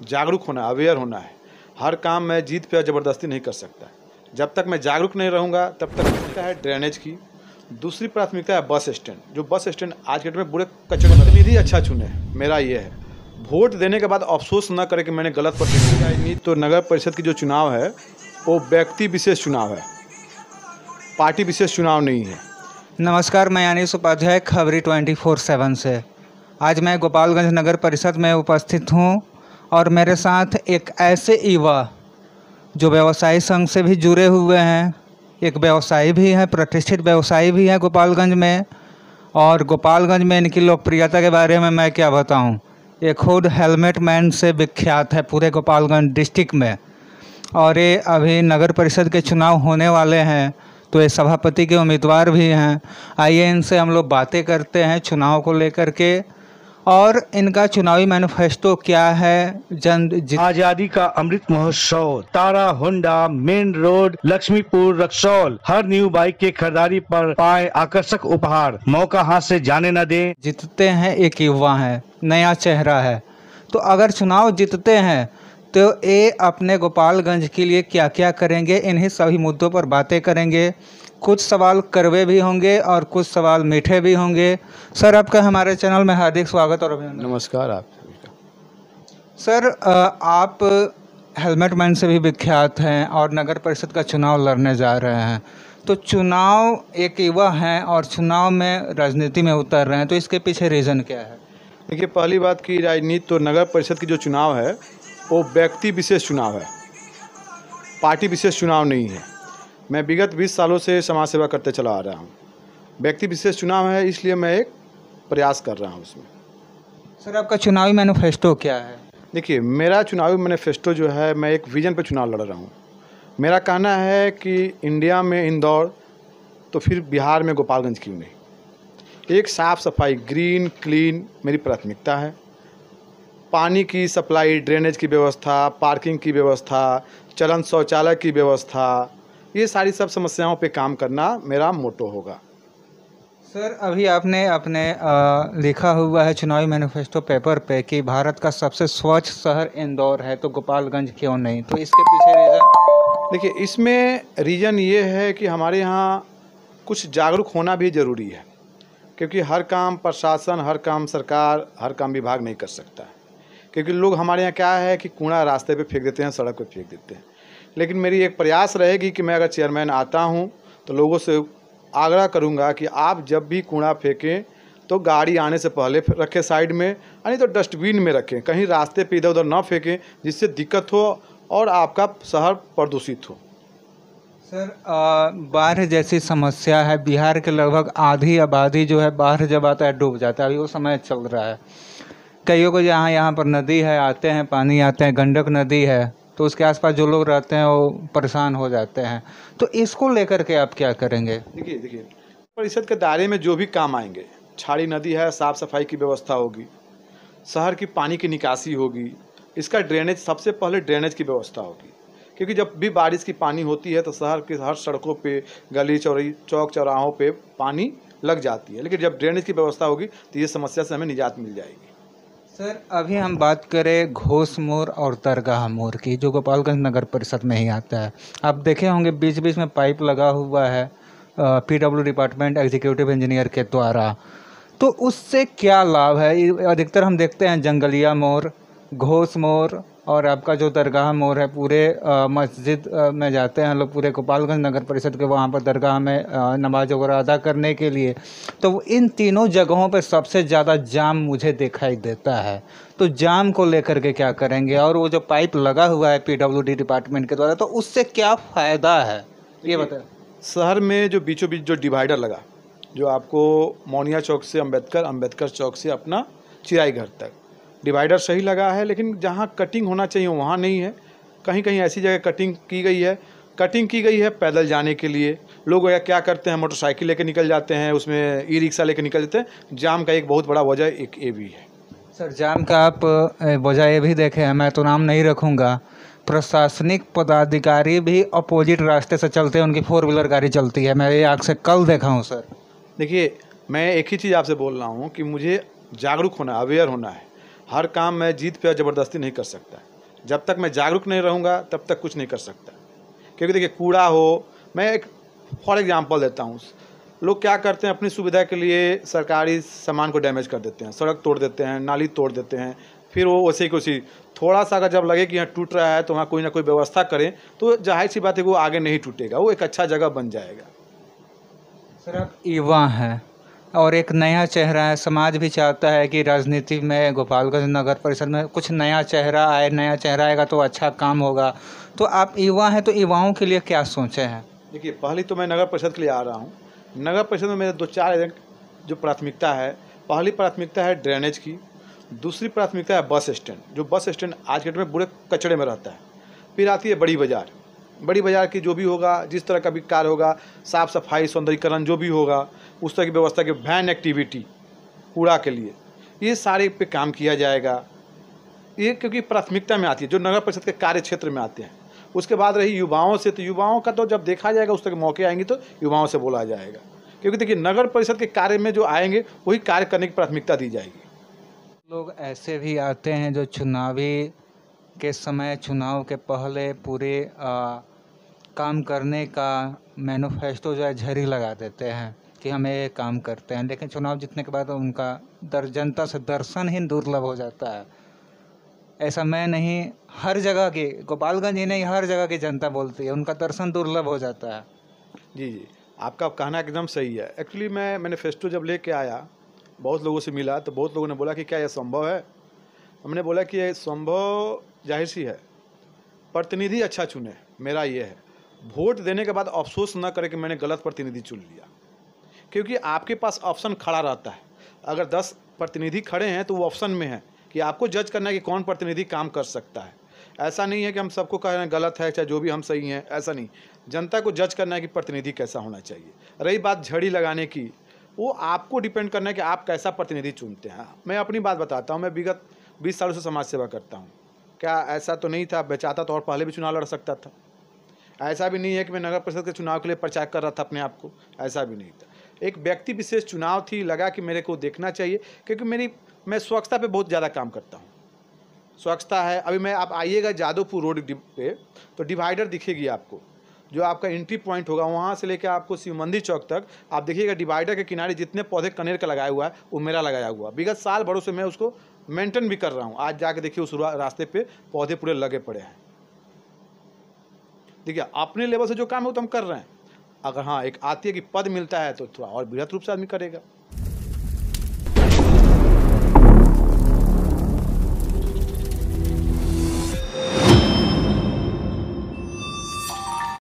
जागरूक होना है, अवेयर होना है। हर काम मैं जीत पे ज़बरदस्ती नहीं कर सकता। जब तक मैं जागरूक नहीं रहूँगा तब तक प्राथमिकता है ड्रेनेज की। दूसरी प्राथमिकता है बस स्टैंड। जो बस स्टैंड आज के डेट में पूरे कचरे में, प्रतिनिधि अच्छा चुने, मेरा ये है। वोट देने के बाद अफसोस न करें कि मैंने गलत प्रतिनिधि नहीं। तो नगर परिषद की जो चुनाव है वो व्यक्ति विशेष चुनाव है, पार्टी विशेष चुनाव नहीं है। नमस्कार, मैं अनीस उपाध्याय, खबरी 24/7 से। आज मैं गोपालगंज नगर परिषद में उपस्थित हूं और मेरे साथ एक ऐसे युवा जो व्यवसायी संघ से भी जुड़े हुए हैं, एक व्यवसायी भी हैं, प्रतिष्ठित व्यवसायी भी हैं गोपालगंज में। और गोपालगंज में इनकी लोकप्रियता के बारे में मैं क्या बताऊं। ये खुद हेलमेट मैन से विख्यात है पूरे गोपालगंज डिस्ट्रिक्ट में। और ये अभी नगर परिषद के चुनाव होने वाले हैं, तो ये सभापति के उम्मीदवार भी हैं। आइए इनसे हम लोग बातें करते हैं चुनाव को लेकर के, और इनका चुनावी मैनिफेस्टो क्या है। आजादी का अमृत महोत्सव, Tara Honda, main road, Lakshmipur, Raxaul. हर न्यू बाइक के खरीदारी पर पाए आकर्षक उपहार। मौका हाथ से जाने न दें। जीतते हैं, एक युवा है, नया चेहरा है। तो अगर चुनाव जीतते हैं तो ये अपने गोपालगंज के लिए क्या क्या करेंगे, इन्हीं सभी मुद्दों पर बातें करेंगे। कुछ सवाल कड़वे भी होंगे और कुछ सवाल मीठे भी होंगे। सर, आपका हमारे चैनल में हार्दिक स्वागत और अभिनंदन। नमस्कार आप सभी का। सर, आप हेलमेट मैन से भी विख्यात हैं और नगर परिषद का चुनाव लड़ने जा रहे हैं। तो चुनाव, एक युवा हैं और चुनाव में राजनीति में उतर रहे हैं, तो इसके पीछे रीज़न क्या है? देखिए, पहली बात की राजनीति तो नगर परिषद की जो चुनाव है वो व्यक्ति विशेष चुनाव है, पार्टी विशेष चुनाव नहीं है। मैं विगत 20 सालों से समाज सेवा करते चला आ रहा हूँ। व्यक्ति विशेष चुनाव है, इसलिए मैं एक प्रयास कर रहा हूँ उसमें। सर, आपका चुनावी मैनिफेस्टो क्या है? देखिए, मेरा चुनावी मैनिफेस्टो जो है, मैं एक विजन पर चुनाव लड़ रहा हूँ। मेरा कहना है कि इंडिया में इंदौर तो फिर बिहार में गोपालगंज क्यों नहीं। एक साफ़ सफाई, ग्रीन क्लीन मेरी प्राथमिकता है। पानी की सप्लाई, ड्रेनेज की व्यवस्था, पार्किंग की व्यवस्था, चलंत शौचालय की व्यवस्था, ये सारी सब समस्याओं पे काम करना मेरा मोटो होगा। सर, अभी आपने अपने लिखा हुआ है चुनावी मैनिफेस्टो पेपर पे कि भारत का सबसे स्वच्छ शहर इंदौर है, तो गोपालगंज क्यों नहीं? तो इसके पीछे रीज़न? देखिए, इसमें रीज़न ये है कि हमारे यहाँ कुछ जागरूक होना भी ज़रूरी है, क्योंकि हर काम प्रशासन, हर काम सरकार, हर काम विभाग नहीं कर सकता है। क्योंकि लोग हमारे यहाँ क्या है कि कूड़ा रास्ते पे फेंक देते हैं, सड़क पे फेंक देते हैं। लेकिन मेरी एक प्रयास रहेगी कि मैं अगर चेयरमैन आता हूँ तो लोगों से आग्रह करूँगा कि आप जब भी कूड़ा फेंकें तो गाड़ी आने से पहले रखें साइड में, यानी तो डस्टबिन में रखें, कहीं रास्ते पे इधर उधर ना फेंकें, जिससे दिक्कत हो और आपका शहर प्रदूषित हो। सर, बाढ़ जैसी समस्या है। बिहार के लगभग आधी आबादी जो है बाढ़ जब आता है डूब जाता है। अभी वो समय चल रहा है। कईयों को यहाँ पर नदी है, आते हैं, पानी आते हैं, गंडक नदी है, तो उसके आसपास जो लोग रहते हैं वो परेशान हो जाते हैं। तो इसको लेकर के आप क्या करेंगे? देखिए, परिषद के दायरे में जो भी काम आएंगे, छाड़ी नदी है, साफ़ सफाई की व्यवस्था होगी, शहर की पानी की निकासी होगी, इसका ड्रेनेज, सबसे पहले ड्रेनेज की व्यवस्था होगी। क्योंकि जब भी बारिश की पानी होती है तो शहर के हर सड़कों पे, गली चौक चौराहों पे पानी लग जाती है। लेकिन जब ड्रेनेज की व्यवस्था होगी तो ये समस्या से हमें निजात मिल जाएगी। सर, अभी हम बात करें घोष मोड़ और दरगाह मोड़ की, जो गोपालगंज नगर परिषद में ही आता है। आप देखे होंगे बीच बीच में पाइप लगा हुआ है PW डिपार्टमेंट एग्जीक्यूटिव इंजीनियर के द्वारा। तो उससे क्या लाभ है? अधिकतर हम देखते हैं जंगलिया मोड़, घोष मोड़ और आपका जो दरगाह मोड़ है, पूरे मस्जिद में जाते हैं लोग, पूरे गोपालगंज नगर परिषद के वहाँ पर दरगाह में नमाज वगैरह अदा करने के लिए। तो इन तीनों जगहों पर सबसे ज़्यादा जाम मुझे दिखाई देता है। तो जाम को लेकर के क्या करेंगे? और वो जो पाइप लगा हुआ है PWD डिपार्टमेंट के द्वारा, तो उससे क्या फ़ायदा है, ये बताएं। शहर में जो बीचों बीच जो डिवाइडर लगा, जो आपको मौनिया चौक से अम्बेडकर चौक से अपना चिराई घर तक डिवाइडर सही लगा है, लेकिन जहाँ कटिंग होना चाहिए वहाँ नहीं है। कहीं कहीं ऐसी जगह कटिंग की गई है पैदल जाने के लिए। लोग क्या करते हैं, मोटरसाइकिल लेके निकल जाते हैं, उसमें ई-रिक्शा लेके निकल जाते हैं। जाम का एक बहुत बड़ा वजह एक ये भी है। सर, जाम का आप वजह ये भी देखे हैं, मैं तो नाम नहीं रखूँगा, प्रशासनिक पदाधिकारी भी अपोजिट रास्ते से चलते हैं, उनकी 4 व्हीलर गाड़ी चलती है। मैं ये आँख से कल देखा हूँ। सर देखिए, मैं एक ही चीज़ आपसे बोल रहा हूँ कि मुझे जागरूक होना है, अवेयर होना है। हर काम मैं जीत पे ज़बरदस्ती नहीं कर सकता। जब तक मैं जागरूक नहीं रहूँगा तब तक कुछ नहीं कर सकता। क्योंकि देखिए कूड़ा हो, मैं एक फॉर एग्जांपल देता हूँ, लोग क्या करते हैं अपनी सुविधा के लिए सरकारी सामान को डैमेज कर देते हैं, सड़क तोड़ देते हैं, नाली तोड़ देते हैं, फिर वो वैसे ही कुछ थोड़ा सा अगर जब लगे कि यहाँ टूट रहा है तो वहाँ कोई ना कोई व्यवस्था करें तो जाहिर सी बात है कि वो आगे नहीं टूटेगा, वो एक अच्छा जगह बन जाएगा। सर आप युवा हैं और एक नया चेहरा है, समाज भी चाहता है कि राजनीति में गोपालगंज नगर परिषद में कुछ नया चेहरा आए, नया चेहरा आएगा तो अच्छा काम होगा। तो आप युवा हैं तो युवाओं के लिए क्या सोचे हैं? देखिए पहली तो मैं नगर परिषद के लिए आ रहा हूँ। नगर परिषद में मेरे 2-4 जो प्राथमिकता है, पहली प्राथमिकता है ड्रेनेज की, दूसरी प्राथमिकता है बस स्टैंड, जो बस स्टैंड आज के डेट में बुरे कचड़े में रहता है। फिर आती है बड़ी बाज़ार, बड़ी बाज़ार की जो भी होगा, जिस तरह का भी कार्य होगा, साफ़ सफाई सौंदर्यीकरण जो भी होगा, उस तरह की व्यवस्था की वैन एक्टिविटी कूड़ा के लिए, ये सारे पे काम किया जाएगा। ये क्योंकि प्राथमिकता में आती है, जो नगर परिषद के कार्य क्षेत्र में आते हैं। उसके बाद रही युवाओं से, तो युवाओं का तो जब देखा जाएगा उस तरह के मौके आएंगे तो युवाओं से बोला जाएगा, क्योंकि देखिए नगर परिषद के कार्य में जो आएंगे वही कार्य करने की प्राथमिकता दी जाएगी। लोग ऐसे भी आते हैं जो चुनावी के समय, चुनाव के पहले पूरे काम करने का मैनिफेस्टो जो है झड़ी लगा देते हैं कि हम ये काम करते हैं, लेकिन चुनाव जीतने के बाद उनका जनता से दर्शन ही दुर्लभ हो जाता है। ऐसा मैं नहीं, हर जगह की, गोपालगंज ही नहीं हर जगह की जनता बोलती है उनका दर्शन दुर्लभ हो जाता है। जी, आपका कहना एकदम सही है। एक्चुअली मैं मैनिफेस्टो जब लेके आया, बहुत लोगों से मिला, तो बहुत लोगों ने बोला कि क्या यह संभव है? हमने बोला कि ये संभव जाहिर सी है, प्रतिनिधि अच्छा चुने। मेरा ये है, वोट देने के बाद अफसोस न करें कि मैंने गलत प्रतिनिधि चुन लिया, क्योंकि आपके पास ऑप्शन खड़ा रहता है। अगर 10 प्रतिनिधि खड़े हैं तो वो ऑप्शन में है कि आपको जज करना है कि कौन प्रतिनिधि काम कर सकता है। ऐसा नहीं है कि हम सबको कह रहे हैं गलत है, चाहे जो भी हम सही हैं, ऐसा नहीं। जनता को जज करना है कि प्रतिनिधि कैसा होना चाहिए। रही बात झड़ी लगाने की, वो आपको डिपेंड करना है कि आप कैसा प्रतिनिधि चुनते हैं। मैं अपनी बात बताता हूँ, मैं विगत 20 सालों से समाज सेवा करता हूँ। क्या ऐसा तो नहीं था, मैं चाहता तो और पहले भी चुनाव लड़ सकता था। ऐसा भी नहीं है कि मैं नगर परिषद के चुनाव के लिए प्रचार कर रहा था अपने आप को, ऐसा भी नहीं था। एक व्यक्ति विशेष चुनाव थी, लगा कि मेरे को देखना चाहिए, क्योंकि मैं स्वच्छता पे बहुत ज़्यादा काम करता हूँ। स्वच्छता है, अभी मैं आप आइएगा जादवपुर रोड पे तो डिवाइडर दिखेगी आपको, जो आपका एंट्री पॉइंट होगा, वहाँ से लेकर आपको शिव मंदिर चौक तक आप देखिएगा, डिवाइडर के किनारे जितने पौधे कनेर का लगाया हुआ है वो मेरा लगाया हुआ। विगत साल भरों से मैं उसको मेंटेन भी कर रहा हूँ। आज जाके देखिए उस रास्ते पे पौधे पूरे लगे पड़े हैं। देखिए अपने लेवल से जो काम है वो तो हम कर रहे हैं। अगर हाँ एक आती है कि पद मिलता है तो थोड़ा और बृहद रूप से आदमी करेगा।